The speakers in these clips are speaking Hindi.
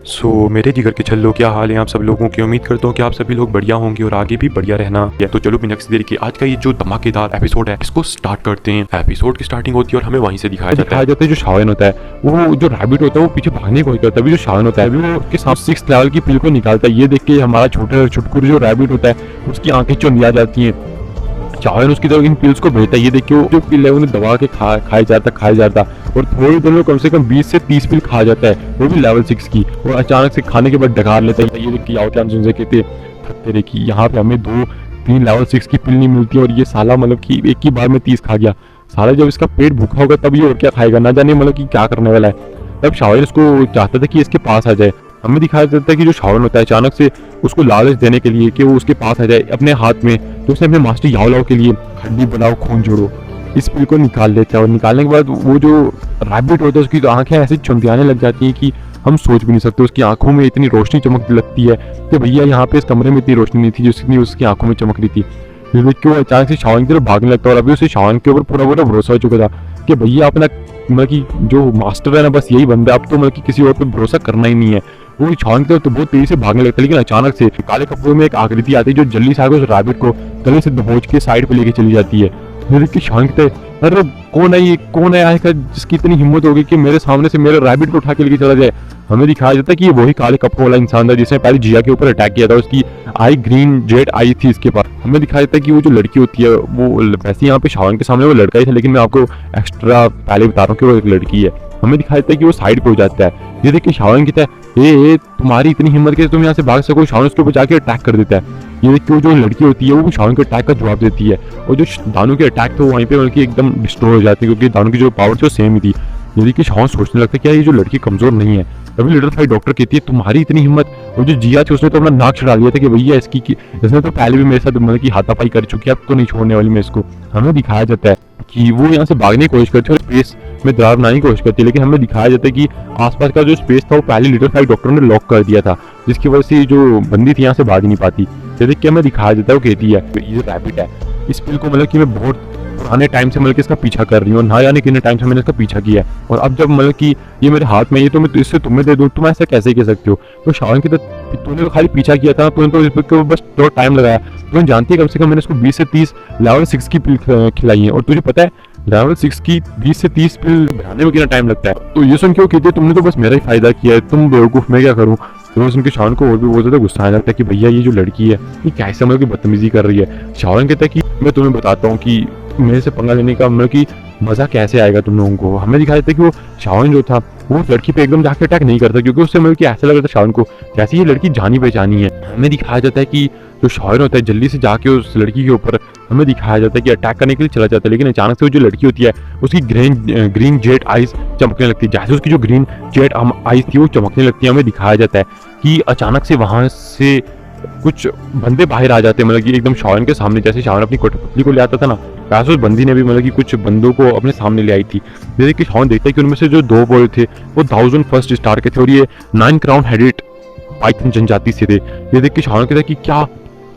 मेरे जिगर के छल्लो, क्या हाल है आप सब लोगों की। उम्मीद करता हूँ कि आप सभी लोग बढ़िया होंगे और आगे भी बढ़िया रहना है। तो चलो बिना किसी देरी के आज का ये जो धमाकेदार एपिसोड है इसको स्टार्ट करते हैं। एपिसोड की स्टार्टिंग होती है और हमें वहीं से दिखाया जाता है जो शावन होता है, वो जो रैबिट होता है वो पीछे भागने की कोशिश करता है। अभी जो शावन होता है अभी वो उसके साथ 6th लेवल की पिल को निकालता है। ये देख के हमारा छोटे छुटकुर जो रैबिट होता है उसकी आंखें चुंध आ जाती हैं। शावन उसकी तरफ इन पिल्स को भेजता है। ये देखिए वो जो पिल है उन्हें दबा के खाया जाता और थोड़ी देर में कम से कम 20 से 30 पिल खा जाता है, वो भी लेवल 6 की। और अचानक से खाने के बाद डकार लेता है। ये देखिए आओ चांस उनसे कहते थकते रहे कि यहाँ पे हमें 2-3 लेवल 6 की पिल नहीं मिलती और ये साला मतलब कि एक ही बार में 30 खा गया। साला जब इसका पेट भूखा होगा तब ये और क्या खाएगा, ना जाने मतलब कि क्या करने वाला है। तब शावन इसको चाहता था कि इसके पास आ जाए। हमें दिखाया जाता है कि जो शावन होता है अचानक से उसको लालच देने के लिए कि वो उसके पास आ जाए अपने हाथ में, तो उसने अपने मास्टर याओलाओ के लिए हड्डी बनाओ खून जोड़ो इस पिल को निकाल लेता है। और निकालने के बाद वो जो रैबिट होता है उसकी तो आंखें ऐसे चमकाने लग जाती हैं कि हम सोच भी नहीं सकते। उसकी आंखों में इतनी रोशनी चमकने लगती है कि भैया यहाँ पे इस कमरे में इतनी रोशनी नहीं थी जितनी उसकी आंखों में चमक रही थी। फिर देख के वो अचानक से शावन की तरफ भागने लगता है। और अभी उसे शावन के ऊपर पूरा भरोसा हो चुका था कि भैया अपना मतलब कि जो मास्टर है ना बस यही बंदा, अब तो मतलब कि किसी और पे भरोसा करना ही नहीं है। वो शावन की तरफ तो बहुत तेजी से भागने लगता है, लेकिन अचानक से काले कपड़ों में एक आकृति आती है जो जल्दी से आगे उस रैबिट को गले से दबोच के साइड पे लेके चली जाती है। फिर देख के शावन कहता है अरे कौन है आएगा जिसकी इतनी हिम्मत होगी कि मेरे सामने से मेरे रैबिट को उठा के लेके चला जाए। हमें दिखाया जाता है कि ये वही काले कपड़ों वाला इंसान था जिसने पहले जिया के ऊपर अटैक किया था। उसकी आई ग्रीन जेड आई थी इसके पास। हमें दिखाया जाता है कि वो जो लड़की होती है वो वैसे यहाँ पे शावन के सामने वो लड़का ही था, लेकिन मैं आपको एक्स्ट्रा पहले बता रहा हूँ कि वो एक लड़की है। हमें दिखाया जाता है कि वो साइड पे हो जाता है। ये देखिए शावन कहता है ए तुम्हारी इतनी हिम्मत के तुम यहाँ से भाग सको। शावन उसके ऊपर जाके अटैक कर देता है। ये देखिए वो जो लड़की होती है वो भी शावन के अटैक का जवाब देती है और जो दानू के अटैक थे वो वहीं पे बल्कि एकदम डिस्ट्रॉय हो जाती है, क्योंकि दानू की जो पावर थी वो सेम ही थी। ये देखिए शावन सोचने लगता है क्या ये जो लड़की कमजोर नहीं है। तभी लिटिल फाइट डॉक्टर कहती है तुम्हारी इतनी हिम्मत। और जो जिया थी उसने तो अपना नाक चढ़ा लिया था कि भैया इसने तो पहले भी मेरे साथ मतलब की हाथापाई कर चुकी है, अब तो नहीं छोड़ने वाली मैं इसको। हमें दिखाया जाता है कि वो यहाँ से भागने की कोशिश करती है और स्पेस में दरार बनाने की कोशिश करती है, लेकिन हमें दिखाया जाता है कि आसपास का जो स्पेस था वो पहले लिटिल फाइट डॉक्टर ने लॉक कर दिया था, जिसकी वजह से जो बंदी थी यहाँ से भाग नहीं पाती। ये देख के हमें दिखाया जाता है वो कहती है ये रैबिट है, इस पिल को मतलब कि मैं बहुत पुराने टाइम से मतलब कि इसका पीछा कर रही हूँ, ना जाने कितने टाइम से मैंने इसका पीछा किया है और अब जब मतलब कि ये मेरे हाथ में ये तो मैं इससे तुम्हें दे दूँ, तुम ऐसा कैसे कह सकते हो। तो शावन की तो तूने तो खाली पीछा किया था, तूने तो इस पिल को बस थोड़ा टाइम लगाया। तुम जानती है कम से कम मैंने इसको 20 से 30 लेवल 6 की पिल खिलाई है और तुझे पता है लेवल 6 की 20 से 30 पिल बनाने में कितना टाइम लगता है। तो ये सुन के वो कहते तुमने तो बस मेरा ही फायदा किया है, तुम बेवकूफ, मैं क्या करूँ। तो सुन के शावन को और भी बहुत ज्यादा गुस्सा आने लगता है कि भैया ये जो लड़की है ये कैसे मतलब की बदतमीजी कर रही है। शावन कहता है कि मैं तुम्हें बताता हूँ कि मेरे से पंगा लेने का मतलब कि मजा कैसे आएगा तुम लोगों को। हमें दिखाया जाता है कि वो शावन जो था वो लड़की पे एकदम जाके अटैक नहीं करता, क्योंकि उससे मतलब कि ऐसा लग रहा था शावन को जैसे ये लड़की जानी पहचानी है। हमें दिखाया जाता है कि जो शावन होता है जल्दी से जाके उस लड़की के ऊपर हमें दिखाया जाता है कि अटैक करने के लिए चला जाता है, लेकिन अचानक से वो जो लड़की होती है उसकी ग्रीन जेट आइज चमकने लगती है। जैसे उसकी जो ग्रीन जेट आइज थी वो चमकने लगती है। हमें दिखाया जाता है कि अचानक से वहां से कुछ बंदे बाहर आ जाते हैं, मतलब कि एकदम शावन के सामने। जैसे शावन अपनी कठपुतली को ले आता था ना, वैसे उस बंदी ने भी मतलब कि कुछ बंदों को अपने सामने ले आई थी। जैसे कि शावन देखता है कि उनमें से जो 2 बॉय थे वो 1001 स्टार के थे और ये 9 क्राउन हेडेड पाइथन जनजाति से थे। ये देख के शावन कहता है कि क्या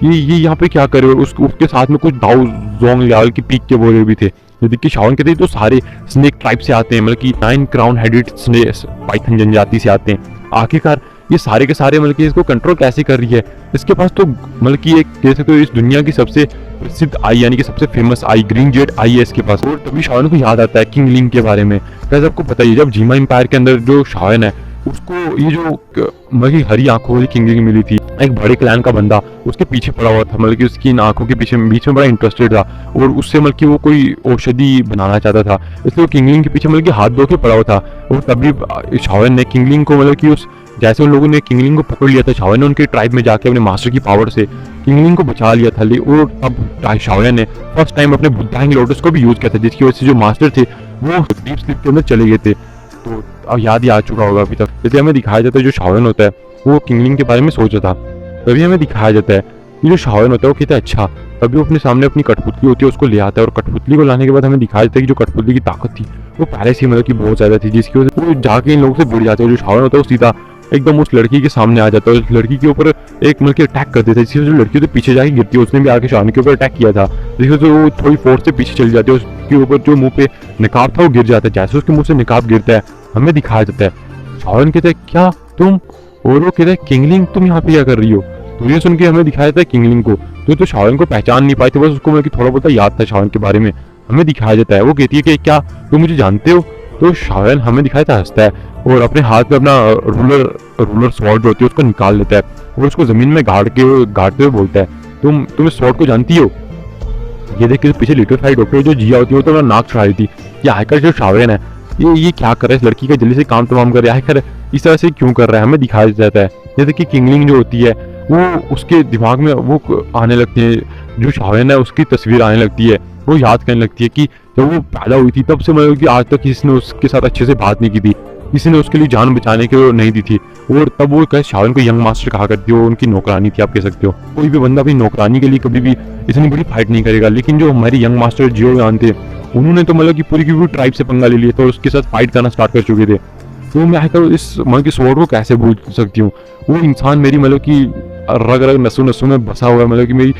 ये यहाँ पे क्या करे, और उसके साथ में कुछ दाऊ जोंग लेवल की पीक के बोले भी थे। ये देख के शावन कहते हैं तो सारे स्नेक ट्राइब से आते हैं, मतलब कि 9 क्राउन हेडेड पाइथन जनजाति से आते हैं। आखिरकार ये सारे के सारे मतलब कि इसको कंट्रोल कैसे कर रही है। इसके पास तो मतलब कि एक कह सकते हो इस दुनिया की सबसे प्रसिद्ध आई यानी कि सबसे फेमस आई ग्रीन जेट आई है इसके पास। और तभी शावन को याद आता है किंग लिंग के बारे में। कैसे आपको पता है जब जीमा एम्पायर के अंदर जो शावन है उसको ये जो मतलब हरी आंखों वाली किंग लिंग मिली थी, एक बड़े क्लैन का बंदा उसके पीछे पड़ा हुआ था, मतलब कि उसकी इन आंखों के पीछे बीच में बड़ा इंटरेस्टेड था और उससे मतलब कि वो कोई औषधि बनाना चाहता था, इसलिए वो किंगलिंग के पीछे मतलब कि हाथ धो के पड़ा हुआ था। और तभी शावन ने किंगलिंग को मतलब कि उस जैसे उन लोगों ने किंगलिंग को पकड़ लिया था, शावन ने उनके ट्राइब में जाके अपने मास्टर की पावर से किंगलिंग को बचा लिया था। और अब शावन ने फर्स्ट टाइम अपने बुद्धांग लोटस को भी यूज किया था, जिसकी वजह से जो मास्टर थे वो डीप स्लीप के अंदर चले गए थे। तो अब याद ही आ चुका होगा अभी तक। जैसे हमें दिखाया जाता है जो शावन होता है वो किंगलिंग के बारे में सोच रहा था। तभी हमें दिखाया जाता है कि जो शावन होता है वो कहता है अच्छा। तभी वो अपने सामने अपनी कठपुतली होती है उसको ले आता है और कठपुतली को लाने के बाद हमें दिखाया जाता है कि जो कठपुतली की ताकत थी वो पहले से मतलब कि बहुत ज्यादा थी, जिसकी वजह से वो जाके इन लोगों से भिड़ जाते हैं। जो शावन होता है वो सीधा एकदम उस लड़की के सामने आ जाता है, उस लड़की के ऊपर एक मतलब कि अटैक कर देता है, जिससे जो लड़की तो पीछे जाके गिरती है। उसने भी आके शावन के ऊपर अटैक किया था, जिसकी वजह से वो थोड़ी फोर्स से पीछे चली जाती है। उसके ऊपर जो मुंह पे निकाब था वो गिर जाता है। जैसे उसके मुंह से निकाब गिरता है हमें दिखाया जाता है शावन कहता है क्या तुम और वो कहता है किंगलिंग तुम यहाँ पे क्या कर रही हो। तो ये सुन के हमें दिखाया जाता है किंगलिंग को, तो शाओन को पहचान नहीं पाई थी, बस उसको मतलब कि थोड़ा बहुत याद था शाओन के बारे में, हमें दिखाया जाता है। वो कहती है कि क्या तुम मुझे जानते हो। तो शाओन हमें दिखाया था हंसता है और अपने हाथ में अपना रूलर स्वॉर्ड जो होती है उसको निकाल लेता है और उसको जमीन में गाड़ते हुए बोलता है तुम इस स्वॉर्ड को जानती हो। ये देख के पीछे लिटिफाइड डॉक्टर जो जिया होती है वो तो नाक चढ़ा रही थी कि आखिर जो शाओन है ये क्या कर रहा है इस लड़की का, जल्दी से काम तमाम कर रहा है, आखिर इस तरह से क्यों कर रहा है, हमें दिखाया जाता है। ये देखिए किंगलिंग जो होती है वो उसके दिमाग में वो आने लगती है, जो शाओन है उसकी तस्वीर आने लगती है, वो याद करने लगती है कि जब वो पैदा हुई थी तब से मतलब कि आज तक किसी ने उसके साथ अच्छे से बात नहीं की थी, किसी ने उसके लिए जान बचाने के नहीं दी थी। और तब वो कहे शाओन को यंग मास्टर कहा करती है, वो उनकी नौकरानी थी आप कह सकते हो। कोई भी बंदा अपनी नौकरानी के लिए कभी भी इतनी बड़ी फाइट नहीं करेगा, लेकिन जो हमारी यंग मास्टर जियो यान थे उन्होंने तो मतलब कि पूरी की पूरी ट्राइब से पंगा ले लिया था और उसके साथ फाइट करना स्टार्ट कर चुके थे। तो मैं आखिर इस मतलब की स्वॉर्ड को कैसे भूल सकती हूँ। वो इंसान मेरी मतलब कि रग रग नसों नसों में बसा हुआ है, मतलब कि मेरी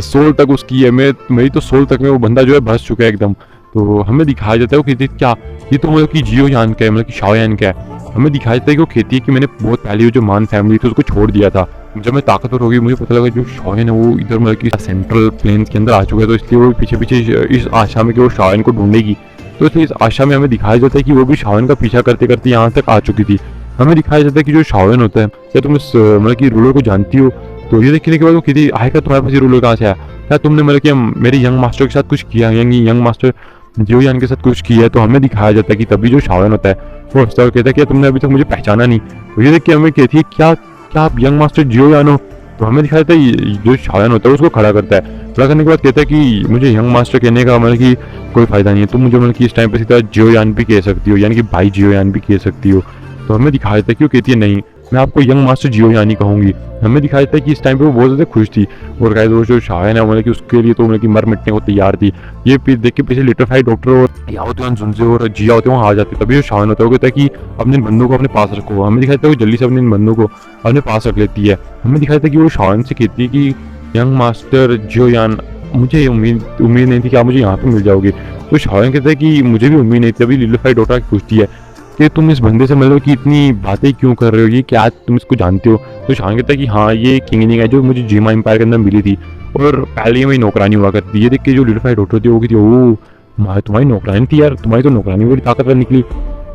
सोल तक उसकी है, मेरी तो सोल तक में वो बंदा जो है बस चुका है एकदम। तो हमें दिखाया जाता है वो कहती है क्या ये तो मतलब कि जियो यान का है, मतलब कि शाओ यान का है। हमें दिखाया जाता है कि वो कहती है कि मैंने बहुत पहले जो मान फैमिली थी उसको छोड़ दिया था, जब मैं ताकतवर हो गई मुझे पता लगा जो शाओन है वो इधर मतलब कि सेंट्रल प्लेन्स के अंदर आ चुका है, तो इसलिए वो पीछे पीछे इस आशा में कि वो शाओन को ढूंढेगी। तो इसलिए इस आशा में हमें दिखाया जाता है कि वो भी शाओन का पीछा करते करते यहाँ तक आ चुकी थी। हमें दिखाया जाता है कि जो शाओन होता है क्या तुम इस मतलब कि रूलर को जानती हो। तो ये देखने के बाद वो कहती आएगा तुम्हारे पास ये रूलर कहाँ से आया, क्या तुमने मतलब कि मेरे यंग मास्टर के साथ कुछ किया, यंग मास्टर जियो यान के साथ कुछ किया है। तो हमें दिखाया जाता है कि तभी जो शाओन होता है वो हंसता हुआ कहता है कि तुमने अभी तक मुझे पहचाना नहीं। तो ये देख के हमें कहती है क्या आप यंग मास्टर जियो यान हो। तो हमें दिखाया जाता है जो शाओन होता है उसको खड़ा करता है, खड़ा करने के बाद कहता है कि मुझे यंग मास्टर कहने का मतलब कि कोई फायदा नहीं है, तुम मुझे मतलब कि इस टाइम पे सीधा जियो यान भी कह सकती हो, यानी कि भाई जियो यान भी कह सकती हो। तो हमें दिखाया जाता है कि वो कहती है नहीं मैं आपको यंग मास्टर जियो यान ही कहूंगी। हमें दिखाया जाता है कि इस टाइम पे वो बहुत ज़्यादा खुश थी और गाइस वो जो शाओन है मतलब कि उसके लिए तो मतलब कि मर मिटने को तैयार थी। ये देख के पीछे लिटिफाइड डॉक्टर और याओ सुनसे और जिया होते वहाँ आ जाते, तभी जो शाओन होता है वो कहता है कि अपने इन बंदों को अपने पास रखो। हमें दिखाया जाता है वो जल्दी से अपने इन बंदों को अपने पास रख लेती है। हमें दिखाया जाता है कि वो शाओन से कहती है कि यंग मास्टर जियो यान मुझे उम्मीद नहीं थी कि आप मुझे यहाँ पे मिल जाओगे। तो शाओन कहता है कि मुझे भी उम्मीद नहीं थी। अभी लिटिफाइड डॉक्टर पूछती है कि तुम इस बंदे से मतलब कि इतनी बातें क्यों कर रहे हो, ये क्या तुम इसको जानते हो। तो शान कहता है कि हाँ ये किंगलिंग है जो मुझे जीमा एम्पायर के अंदर मिली थी और पहले ही मेरी नौकरानी हुआ करती। ये देख के जो लिटिफाइड डॉक्टर थी वो कहती ओह तुम्हारी नौकरानी थी यार, तुम्हारी तो नौकरानी बड़ी ताकतवर निकली,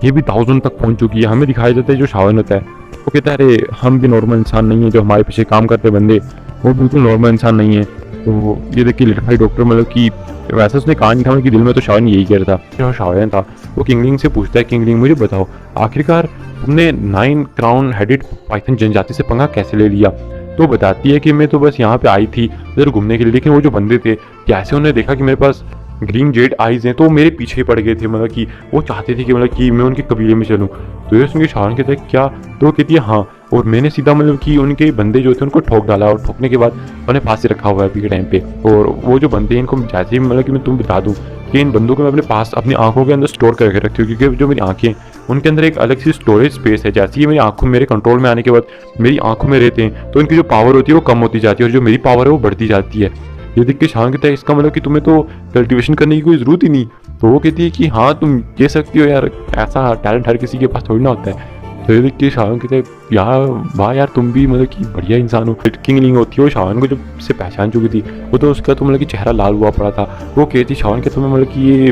ये भी 1000 तक पहुंच चुकी है। हमें दिखाया जाता है जो शाओन होता है वो कहता है अरे हम भी नॉर्मल इंसान नहीं है, जो हमारे पीछे काम करते बंदे वो बिल्कुल नॉर्मल इंसान नहीं है। तो ये देख के लिटिफाइड डॉक्टर मतलब कि वैसे उसने कहा नहीं था कि दिल में तो शाओन यही कह रहा था। जो शाओन था वो किंगलिंग से पूछता है किंगलिंग मुझे बताओ आखिरकार तुमने 9 क्राउन हेडेड पाइथन जनजाति से पंगा कैसे ले लिया। तो बताती है कि मैं तो बस यहाँ पे आई थी इधर घूमने के लिए, लेकिन वो जो बंदे थे कैसे उन्होंने देखा कि मेरे पास ग्रीन जेड आइज हैं तो मेरे पीछे ही पड़ गए थे, मतलब कि वो चाहते थे कि मतलब कि मैं उनके कबीले में चलूँ। तो ये सुन के शाओन कहता है क्या, तो कहती है हाँ, और मैंने सीधा मतलब कि उनके बंदे जो थे उनको ठोक डाला और ठोकने के बाद उन्हें पास से रखा हुआ है अभी के टाइम पे। और वो जो बंदे हैं इनको जैसे ही मतलब कि मैं तुम्हें बता दूँ कि इन बंदों को मैं अपने पास अपनी आंखों के अंदर स्टोर करके रखती हूँ, क्योंकि जो मेरी आंखें उनके अंदर एक अलग सी स्टोरेज स्पेस है। जैसे ही मेरी आंखों मेरे कंट्रोल में आने के बाद मेरी आंखों में रहते हैं तो इनकी जो पावर होती है वो कम होती जाती है और जो मेरी पावर है वो बढ़ती जाती है। ये देख के शान कहता है इसका मतलब कि तुम्हें तो कल्टीवेशन करने की कोई ज़रूरत ही नहीं। तो वो कहती है कि हाँ तुम कह सकती हो यार, ऐसा टैलेंट हर किसी के पास थोड़ी ना होता है। तो ये देख के शान कहते हैं यार वाह यार तुम भी मतलब कि बढ़िया इंसान हो। किंगलिंग होती है वो शान को जब से पहचान चुकी थी, वो तो उसका तो मतलब कि चेहरा लाल हुआ पड़ा था। वो कहती शान के तुम्हें मतलब कि ये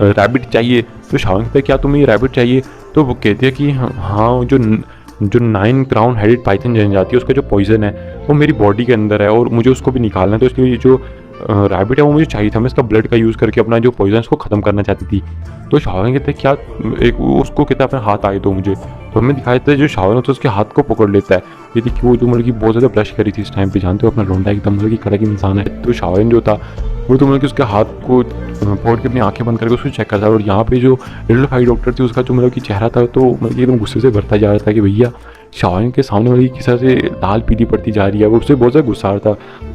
रैबिट चाहिए। तो शान कहता है क्या तुम्हें ये रैबिट चाहिए। तो वो कहती है कि हाँ जो 9 क्राउन हेडेड पाइथन जनजाति है उसका जो पॉइजन है वो मेरी बॉडी के अंदर है और मुझे उसको भी निकालना है। तो इसलिए जो रैबिट है वो मुझे चाहिए था, मैं इसका ब्लड का यूज़ करके अपना जो पॉइजन उसको ख़त्म करना चाहती थी। तो शाओन कहते हैं क्या एक उसको कहता है अपने हाथ आए दो मुझे। तो हमें दिखाया जाता है जो शाओन होता है उसके हाथ को पकड़ लेता है। ये देखिए वो जो मतलब कि बहुत ज़्यादा ब्लश करी थी इस टाइम पे, जानते हो अपना लोंडा एकदम मतलब कि कड़क इंसान है। तो शाओन जो था वो तो मतलब कि उसके हाथ को पकड़ के अपनी आंखें बंद करके उसको चेक करता है। और यहाँ पे जो लिटिफाइड डॉक्टर थी उसका जो मतलब कि चेहरा था तो मतलब कि एकदम गुस्से से भरता जा रहा था कि भैया शाओन के सामने वाली किस तरह से लाल पीली पड़ती जा रही है। वो उससे बहुत ज़्यादा गुस्सा था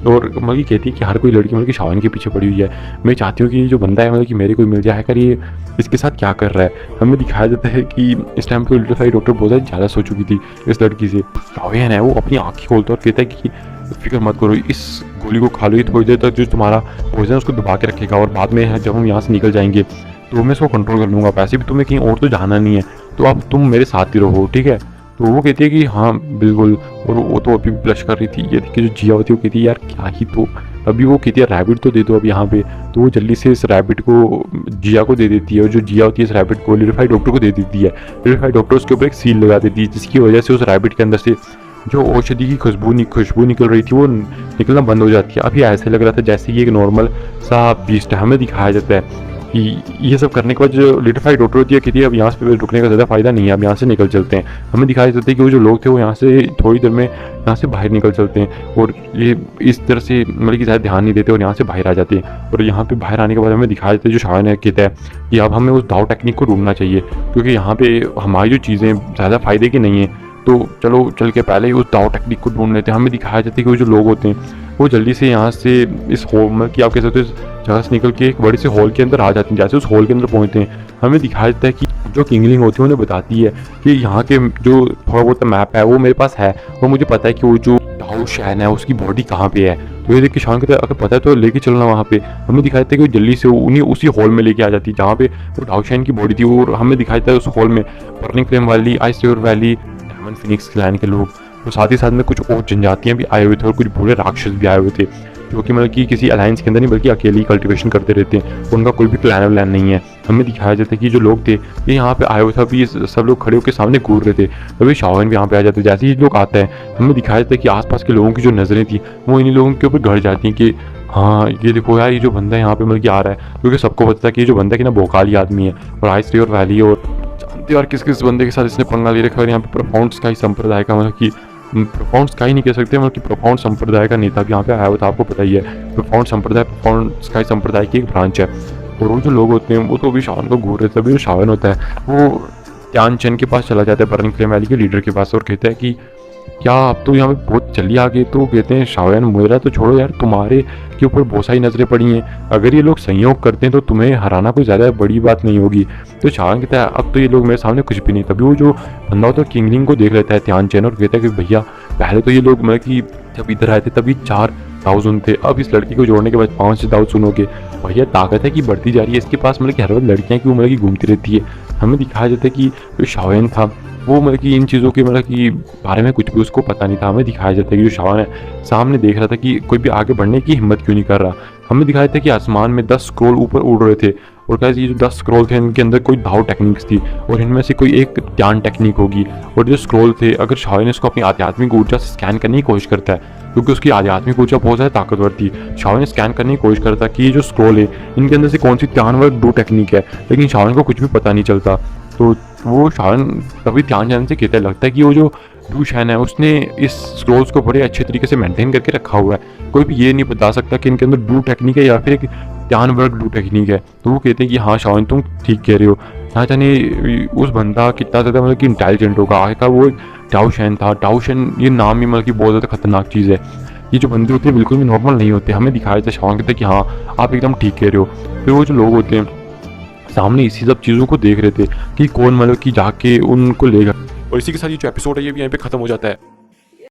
और मतलब कि कहती है कि हर कोई लड़की मतलब कि शाओन के पीछे पड़ी हुई है, मैं चाहती हूँ कि जो बंदा है मतलब कि मेरे कोई मिल जाए कर ये इसके साथ क्या कर रहा है। हमें दिखाया जाता है कि इस टाइम पे लिटिफाइड डॉक्टर बहुत ज़्यादा सो चुकी थी इस लड़की से। शाओन है वो अपनी आँखें खोलता और कहता है कि फिक्र मत करो, इस गोली को खा लो, ये थोड़ी देर तक जो तुम्हारा पॉइजन उसको दबा के रखेगा और बाद में जब हम यहाँ से निकल जाएंगे तो मैं इसको कंट्रोल कर लूँगा। वैसे भी तुम्हें कहीं और तो जाना नहीं है, तो अब तुम मेरे साथ ही रहो ठीक है। तो वो कहती है कि हाँ बिल्कुल, और वो तो अभी ब्लश कर रही थी। ये देखिए जो जिया होती है वो कहती है यार क्या ही, तो अभी वो कहती है रैबिट तो दे दो अब यहाँ पे। तो वो जल्दी से इस रैबिट को जिया को दे देती है, और जो जिया होती है इस रैबिट को लिटिफाइड डॉक्टर को दे देती है। लिटिफाइड डॉक्टर उसके ऊपर एक सील लगा देती है, जिसकी वजह से उस रैबिट के अंदर से जो औषधि की खुशबू निकल रही थी वो निकलना बंद हो जाती है। अभी ऐसे लग रहा था जैसे ये एक नॉर्मल सा बीस्ट है। हमें दिखाया जाता है कि ये सब करने के बाद जो लिटिफाइड डॉक्टर होती है कहती है अब यहाँ पे रुकने का ज़्यादा फायदा नहीं है, अब यहाँ से निकल चलते हैं। हमें दिखाया जाता है कि वो जो लोग थे वो यहाँ से थोड़ी देर में यहाँ से बाहर निकल चलते हैं, और ये इस तरह से मतलब कि ज़्यादा ध्यान नहीं देते और यहाँ से बाहर आ जाते हैं। और यहाँ पे बाहर आने के बाद हमें दिखाया जाता है जो शायन है कहता है कि अब हमें उस दाव टेक्निक को ढूंढना चाहिए, क्योंकि यहाँ पे हमारी जो चीज़ें ज़्यादा फायदे की नहीं है। तो चलो चल के पहले ही उस दाव टेक्निक को ढूंढ लेते हैं। हमें दिखाया जाता है कि वो जो लोग होते हैं वो जल्दी से यहाँ से इस होल में कि आप कह सकते हो इस जगह से निकल के एक बड़े से हॉल के अंदर आ जाते हैं। जैसे उस हॉल के अंदर पहुँचते हैं हमें दिखाया जाता है कि जो किंगलिंग होती है उन्हें बताती है कि यहाँ के जो थोड़ा बहुत मैप है वो मेरे पास है, और मुझे पता है कि वो जो दाऊ शैन है उसकी बॉडी कहाँ पे है। तो ये देख के शान कहता है अगर पता है तो लेके चलना वहाँ पे। हमें दिखाया जाता है कि वो जल्दी से उन्हीं उसी हॉल में लेके आ जाती है जहाँ पे वो दाऊ शैन की बॉडी थी। और हमें दिखाया जाता है उस हॉल में बर्निंग फ्लेम वाली, ice river valley, diamond Phoenix clan के लोग, और साथ ही साथ में कुछ और जनजातियाँ भी आए हुए थे और कुछ बूढ़े राक्षस भी आए हुए थे, जो कि मतलब कि किसी अलायंस के अंदर नहीं बल्कि अकेले ही कल्टीवेशन करते रहते हैं, उनका कोई भी क्लैन वैन नहीं है। हमें दिखाया जाता है कि जो लोग थे ये यहाँ पे आए हुए थे, अभी सब लोग खड़े होकर सामने घूर रहे थे, तभी शाओन भी यहाँ पे आ जाते हैं। जैसे ही लोग आता है हमें दिखाया जाता है कि आसपास के लोगों की जो नज़रें थी वो इन्हीं लोगों के ऊपर गड़ जाती हैं कि हाँ ये देखो यार ये जो बंदा यहाँ पे मतलब कि आ रहा है, क्योंकि सबको पता था कि ये जो बंदा है कि ना भोकाली आदमी है, और आइस रिवर वैली और जानते हो यार किस किस बंदे के साथ इसने पंगा ले रखा है। यहाँ पे प्रोफाउंड स्काई संप्रदाय का मतलब कि प्रोफाउंड स्काई नहीं कह सकते, मतलब कि प्रोफाउंड संप्रदाय का नेता भी यहाँ पे आया हुआ था, आपको पता ही है। प्रोफाउंड स्काई संप्रदाय की एक ब्रांच है, और वो जो लोग होते हैं वो तो अभी शावन को घूर रहे थे। अभी जो शावन होता है वो त्यान चंद के पास चला जाता है, बर्निंग फ्लेम वैली के लीडर के पास, और कहता है कि क्या आप तो यहाँ पे बहुत जल्दी आ गए। तो कहते हैं शावन मेरा तो छोड़ो यार, तुम्हारे के ऊपर बहुत सारी नजरें पड़ी हैं, अगर ये लोग संयोग करते हैं तो तुम्हें हराना कोई ज़्यादा बड़ी बात नहीं होगी। तो शावन कहता है अब तो ये लोग मेरे सामने कुछ भी नहीं। तभी वो जो बंदा होता है किंगलिंग को देख लेता है त्यान चैन, और कहता है कि भैया पहले तो ये लोग मतलब कि जब इधर आए थे तभी 4 दाव सुन थे, अब इस लड़की को जोड़ने के बाद 5 दाव सुनोगे। भैया ताकत है कि बढ़ती जा रही है इसके पास, मतलब कि हर वक्त लड़कियाँ की मतलब की घूमती रहती है। हमें दिखाया जाता है कि जो शावन था वो मतलब कि इन चीज़ों के मतलब कि बारे में कुछ भी उसको पता नहीं था। हमें दिखाया जाता है कि जो शावन है सामने देख रहा था कि कोई भी आगे बढ़ने की हिम्मत क्यों नहीं कर रहा। हमें दिखाया था कि आसमान में 10 स्क्रॉल ऊपर उड़ रहे थे, और कैसे ये जो 10 स्क्रॉल थे इनके अंदर कोई दाव टेक्निक्स थी, और इनमें से कोई एक ध्यान टेक्निक होगी। और जो स्क्रॉल थे अगर शावन इसको अपनी आध्यात्मिक ऊर्जा से स्कैन करने की कोशिश करता है, क्योंकि उसकी आध्यात्मिक ऊर्जा बहुत ज़्यादा ताकतवर थी, शावन ने स्कैन करने की कोशिश करता कि ये जो स्क्रॉल है इनके अंदर से कौन सी ध्यान वर्क डू टेक्निक है, लेकिन शावन को कुछ भी पता नहीं चलता। तो वो शावन तभी ध्यान जाने से कहता लगता है कि वो जो डू शैन है उसने इस स्क्रॉल्स को बड़े अच्छे तरीके से मेंटेन करके रखा हुआ है, कोई भी ये नहीं बता सकता कि इनके अंदर डू टेक्निक है या फिर एक ध्यान वर्क डू टेक्निक है। तो वो कहते हैं कि हाँ शावन तुम ठीक कह रहे हो, ना जाने उस बंदा कितना ज़्यादा मतलब कि इंटेलिजेंट होगा। आगे का वो डाउ शैन था, डाउ शैन ये नाम ही मतलब कि बहुत ज़्यादा खतरनाक चीज़ है। ये जो बंदे होते हैं बिल्कुल भी नॉर्मल नहीं होते। हमें दिखाया जाता है शावन कहते हैं कि हाँ आप एकदम ठीक कह रहे हो। फिर वो जो लोग होते हैं सामने इसी सब चीज़ों को देख रहे थे कि कौन मतलब कि जाके उनको लेगा। और इसी के साथ ये जो एपिसोड है ये भी यहाँ पे खत्म हो जाता है।